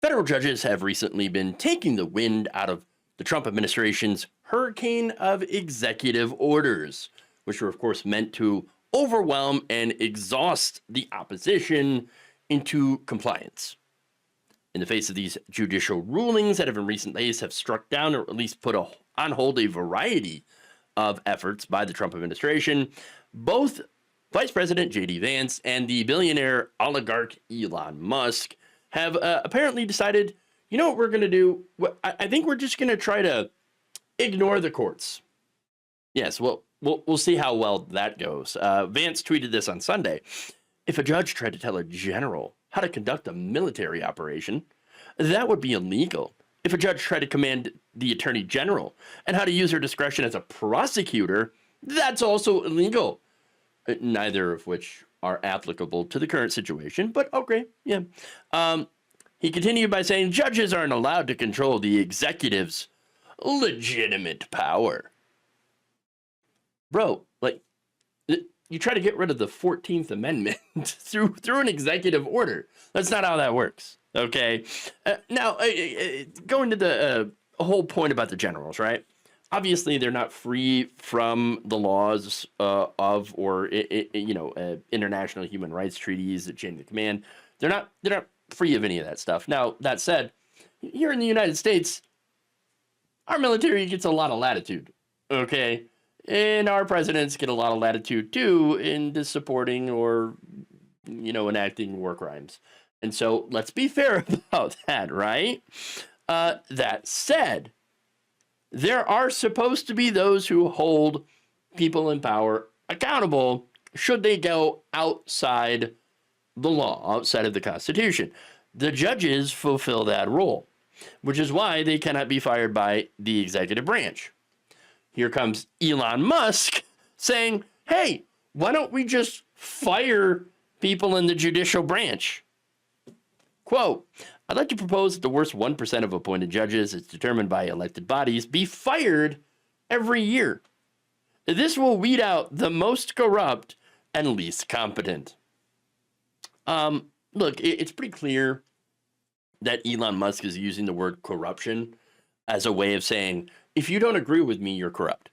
Federal judges have recently been taking the wind out of the Trump administration's hurricane of executive orders, which were, of course, meant to overwhelm and exhaust the opposition into compliance. In the face of these judicial rulings that have in recent days have struck down or at least put on hold a variety of efforts by the Trump administration, both Vice President J.D. Vance and the billionaire oligarch Elon Musk have apparently decided, you know what we're going to do? I think we're just going to try to ignore the courts. Yes, well, we'll see how well that goes. Vance tweeted this on Sunday. If a judge tried to tell a general how to conduct a military operation, that would be illegal. If a judge tried to command the attorney general and how to use her discretion as a prosecutor, that's also illegal. Neither of which are applicable to the current situation, but okay, yeah. He continued by saying judges aren't allowed to control the executive's legitimate power. Bro, like, you try to get rid of the 14th Amendment through an executive order. That's not how that works, okay? Now, going to the whole point about the generals, right? Obviously, they're not free from the laws of or international human rights treaties, the chain of command. They're not free of any of that stuff. Now, that said, here in the United States, our military gets a lot of latitude, okay? And our presidents get a lot of latitude too in supporting or, enacting war crimes. And so let's be fair about that, right? That said, there are supposed to be those who hold people in power accountable should they go outside the law, outside of the Constitution. The judges fulfill that role, which is why they cannot be fired by the executive branch. Here comes Elon Musk saying, hey, why don't we just fire people in the judicial branch? Quote, I'd like to propose that the worst 1% of appointed judges, as determined by elected bodies, be fired every year. This will weed out the most corrupt and least competent. Look, it's pretty clear that Elon Musk is using the word corruption as a way of saying, if you don't agree with me, you're corrupt.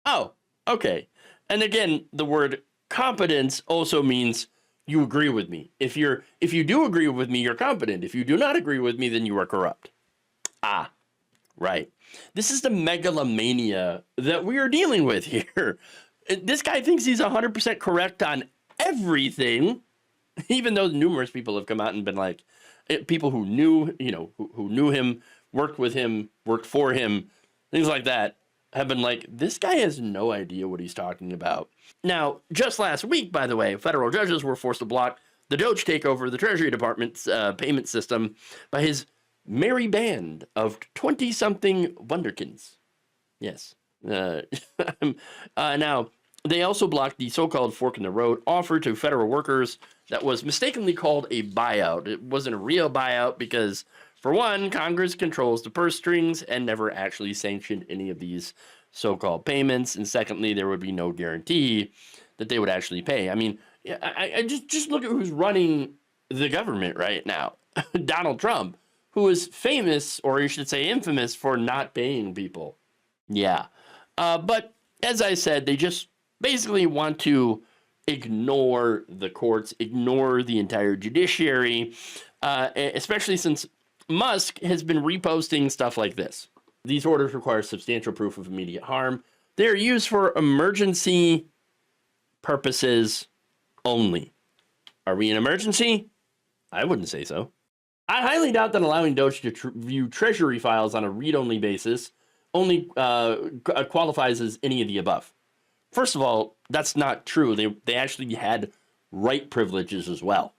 Oh, okay. And again, the word competence also means you agree with me. If you do agree with me, you're competent. If you do not agree with me, then you are corrupt. Ah, right. This is the megalomania that we are dealing with here. This guy thinks he's 100% correct on everything, even though numerous people have come out and been like, people who knew, who knew him, worked with him, worked for him, things like that, have been like, this guy has no idea what he's talking about. Now, just last week, by the way, federal judges were forced to block the DOGE takeover of the Treasury Department's payment system by his merry band of 20-something wunderkinds. Yes. Now, they also blocked the so-called fork in the road offer to federal workers that was mistakenly called a buyout. It wasn't a real buyout because, for one, Congress controls the purse strings and never actually sanctioned any of these so-called payments. And secondly, there would be no guarantee that they would actually pay. I mean, I just look at who's running the government right now. Donald Trump, who is famous, or you should say infamous, for not paying people. Yeah. But as I said, they just basically want to ignore the courts, ignore the entire judiciary, especially since Musk has been reposting stuff like this. These orders require substantial proof of immediate harm. They're used for emergency purposes only. Are we an emergency? I wouldn't say so. I highly doubt that allowing DOGE to view Treasury files on a read-only basis only qualifies as any of the above. First of all, that's not true. They actually had write privileges as well.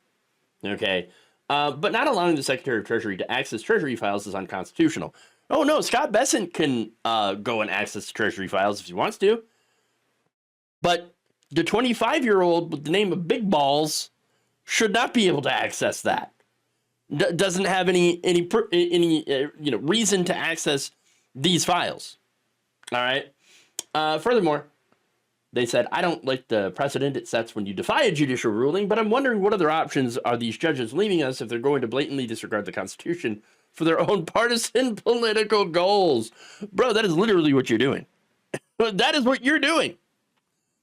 Okay? But not allowing the Secretary of Treasury to access Treasury files is unconstitutional. Oh, no, Scott Bessent can go and access Treasury files if he wants to. But the 25-year-old with the name of Big Balls should not be able to access that. Doesn't have any reason to access these files. All right. Furthermore, They said, I don't like the precedent it sets when you defy a judicial ruling, but I'm wondering what other options are these judges leaving us if they're going to blatantly disregard the Constitution for their own partisan political goals. Bro, that is literally what you're doing. That is what you're doing.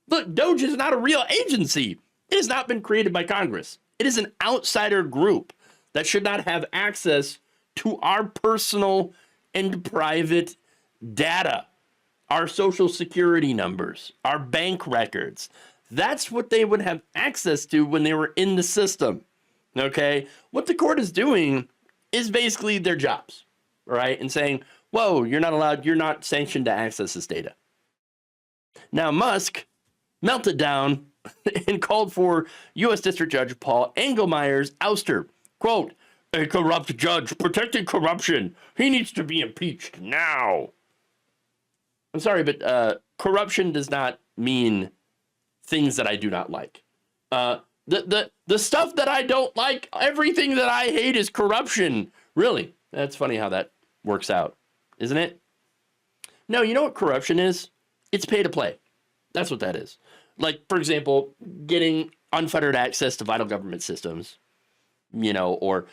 Look, DOGE is not a real agency. It has not been created by Congress. It is an outsider group that should not have access to our personal and private data, our social security numbers, our bank records. That's what they would have access to when they were in the system. Okay? What the court is doing is basically their jobs, right? And saying, whoa, you're not allowed, you're not sanctioned to access this data. Now, Musk melted down and called for U.S. District Judge Paul Engelmeyer's ouster. Quote, a corrupt judge protecting corruption. He needs to be impeached now. I'm sorry, but corruption does not mean things that I do not like. The stuff that I don't like, everything that I hate is corruption. Really? That's funny how that works out, isn't it? No, you know what corruption is? It's pay to play. That's what that is. Like, for example, getting unfettered access to vital government systems, or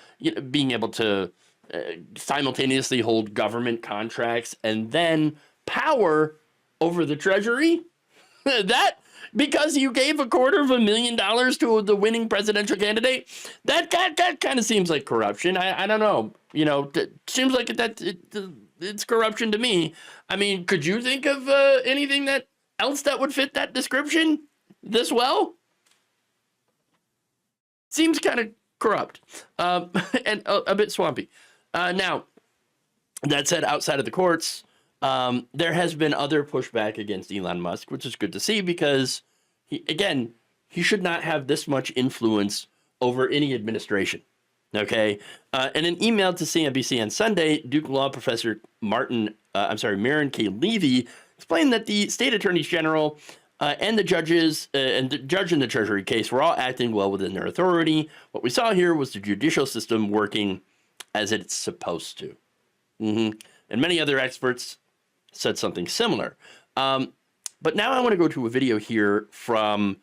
being able to simultaneously hold government contracts and then power over the treasury. That, because you gave $250,000 to the winning presidential candidate, that kind of seems like corruption. I don't know. It seems like it's corruption to me. I mean, could you think of anything else that would fit that description this well? Seems kind of corrupt and a bit swampy. Now, that said, outside of the courts, there has been other pushback against Elon Musk, which is good to see because, he should not have this much influence over any administration. Okay. In an email to CNBC on Sunday, Duke Law professor Marin K. Levy explained that the state attorneys general and the judges and the judge in the Treasury case were all acting well within their authority. What we saw here was the judicial system working as it's supposed to. And many other experts said something similar. But now I want to go to a video here from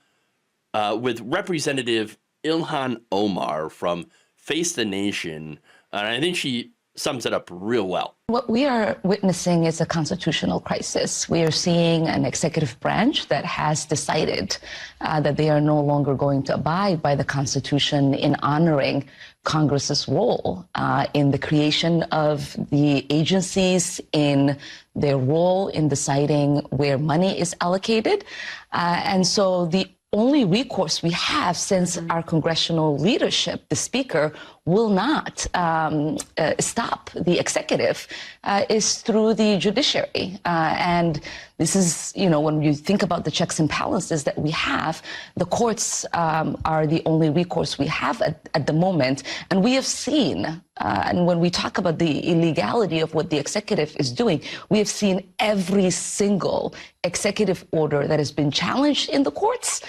with Representative Ilhan Omar from Face the Nation. And I think she sums it up real well. What we are witnessing is a constitutional crisis. We are seeing an executive branch that has decided that they are no longer going to abide by the Constitution in honoring Congress's role in the creation of the agencies, in their role in deciding where money is allocated. And so the only recourse we have, since our congressional leadership, the speaker, will not stop the executive, is through the judiciary. And this is, when you think about the checks and balances that we have, the courts are the only recourse we have at the moment. And we have seen, and when we talk about the illegality of what the executive is doing, we have seen every single executive order that has been challenged in the courts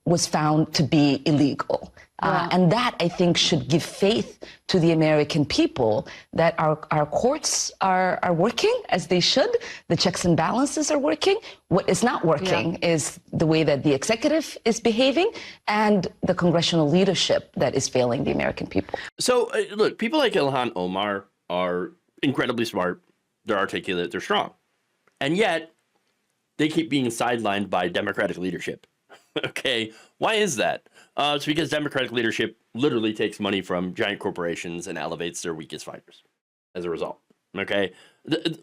was found to be illegal. And that, I think, should give faith to the American people that our courts are working as they should. The checks and balances are working. What is not working is the way that the executive is behaving and the congressional leadership that is failing the American people. So, look, people like Ilhan Omar are incredibly smart. They're articulate. They're strong. And yet, they keep being sidelined by Democratic leadership. Okay, why is that? It's because Democratic leadership literally takes money from giant corporations and elevates their weakest fighters as a result. Okay,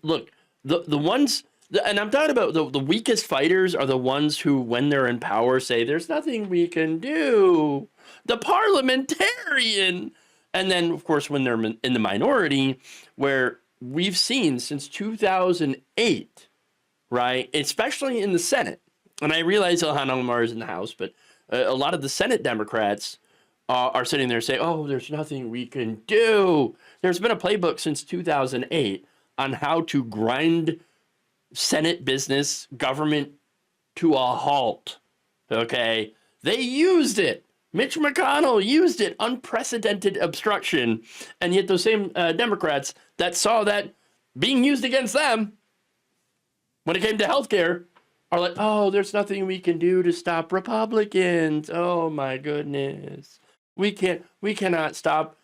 look, the ones, and I'm talking about the weakest fighters are the ones who, when they're in power, say there's nothing we can do. The parliamentarian, and then of course when they're in the minority, where we've seen since 2008, right, especially in the Senate. And I realize Ilhan Omar is in the House, but a lot of the Senate Democrats are sitting there saying, oh, there's nothing we can do. There's been a playbook since 2008 on how to grind Senate business, government to a halt. Okay? They used it. Mitch McConnell used it. Unprecedented obstruction. And yet those same Democrats that saw that being used against them when it came to healthcare are like, oh, there's nothing we can do to stop Republicans. Oh my goodness. We cannot stop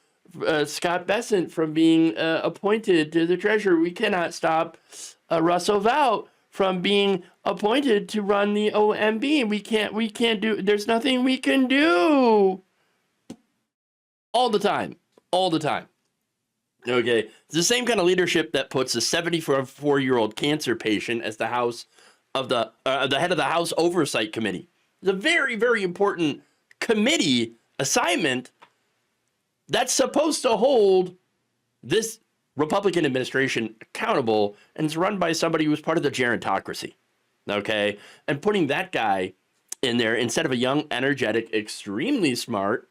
Scott Bessent from being appointed to the treasury. We cannot stop Russell Vought from being appointed to run the OMB. We can't do, there's nothing we can do. All the time. Okay, it's the same kind of leadership that puts a 74-year-old cancer patient as the the head of the House Oversight Committee. It's a very, very important committee assignment that's supposed to hold this Republican administration accountable, and it's run by somebody who was part of the gerontocracy. Okay, and putting that guy in there instead of a young, energetic, extremely smart,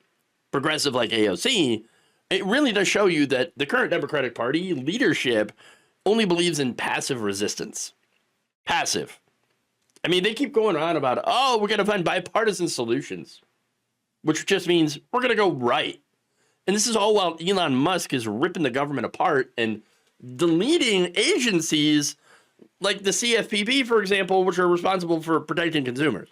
progressive like AOC, it really does show you that the current Democratic Party leadership only believes in passive resistance. Passive. I mean, they keep going on about, oh, we're going to find bipartisan solutions, which just means we're going to go right. And this is all while Elon Musk is ripping the government apart and deleting agencies like the CFPB, for example, which are responsible for protecting consumers.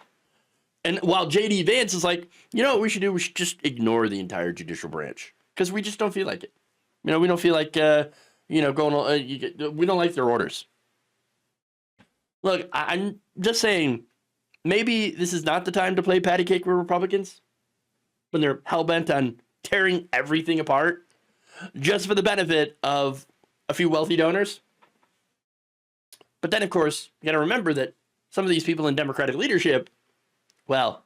And while JD Vance is like, you know what we should do? We should just ignore the entire judicial branch because we just don't feel like it. You know, we don't feel like, we don't like their orders. Look, I'm just saying, maybe this is not the time to play patty cake with Republicans when they're hell-bent on tearing everything apart just for the benefit of a few wealthy donors. But then, of course, you got to remember that some of these people in Democratic leadership, well,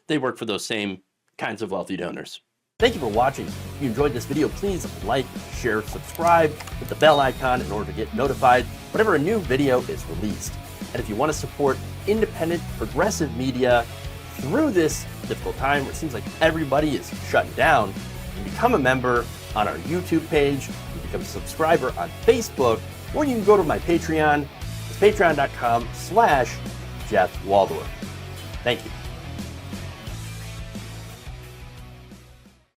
they work for those same kinds of wealthy donors. Thank you for watching. If you enjoyed this video, please like, share, subscribe, hit the bell icon in order to get notified whenever a new video is released. And if you want to support independent, progressive media through this difficult time where it seems like everybody is shutting down, you can become a member on our YouTube page, you can become a subscriber on Facebook, or you can go to my Patreon. It's patreon.com/Jeff Waldorf. Thank you.